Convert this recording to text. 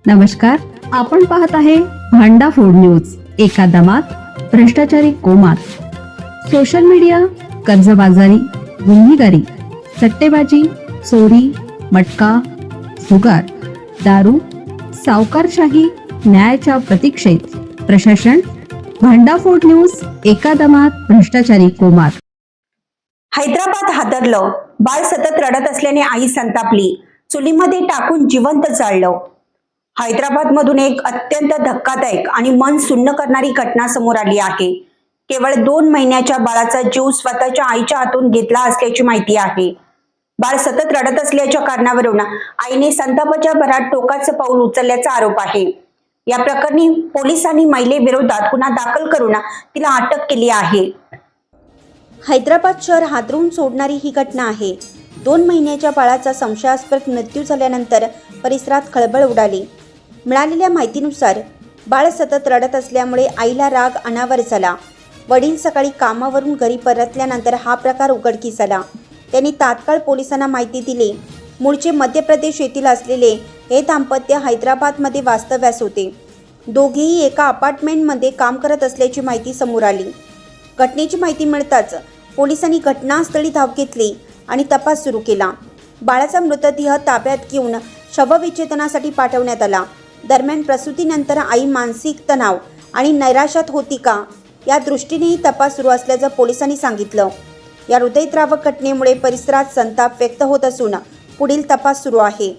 नमस्कार, आपण पाहत आहे भांडा फोड न्यूज. एका दमात भ्रष्टाचारी कोमात. सोशल मीडिया, कर्जबाजारी, गुन्हेगारी, सट्टेबाजी, चोरी, मटका, जुगार, दारू, सावकारशाही, न्यायाच्या प्रतीक्षेत प्रशासन. भांडाफोड न्यूज. एका दमात भ्रष्टाचारी कोमात. हैदराबाद हादरलं. बाळ सतत रडत असल्याने आई संतापली. चुलीमध्ये टाकून जिवंत जाळलं. हैदराबाद मधून एक अत्यंत धक्कादायक आणि मन सुन्न करणारी घटना समोर आली आहे. केवळ 2 महिन्याच्या बाळाचा जीव स्वतःच्या आईच्या हातून घेतला असल्याची माहिती आहे. बाळ सतत रडत असल्याच्या कारणावरून आईने संतापाच्या भरात टोकाचं पाऊल उचलल्याचा आरोप आहे. या प्रकरणी पोलिसांनी महिलेविरोधात गुन्हा दाखल करून तिला अटक केली आहे. हैदराबाद शहर हादरून सोडणारी ही घटना आहे. 2 महिन्याच्या बाळाचा संशयास्पद मृत्यू झाल्यानंतर परिसरात खळबळ उडाली. मिळालेल्या माहितीनुसार बाळ सतत रडत असल्यामुळे आईला राग अनावर झाला. वडील सकाळी कामावरून घरी परतल्यानंतर हा प्रकार उघडकीस आला. त्यांनी तात्काळ पोलिसांना माहिती दिली. मूळचे मध्य प्रदेश येथील असलेले हे दाम्पत्य हैदराबादमध्ये वास्तव्यास होते. दोघेही एका अपार्टमेंटमध्ये काम करत असल्याची माहिती समोर आली. घटनेची माहिती मिळताच पोलिसांनी घटनास्थळी धाव घेतली आणि तपास सुरू केला. बाळाचा मृतदेह ताब्यात घेऊन शवविच्छेदनासाठी पाठवण्यात आला. दरम्यान प्रसूतीनंतर आई मानसिक तणाव आणि नैराश्यात होती का, या दृष्टीनेही तपास सुरू असल्याचं पोलिसांनी सांगितलं. या हृदयद्रावक घटनेमुळे परिसरात संताप व्यक्त होत असून पुढील तपास सुरू आहे.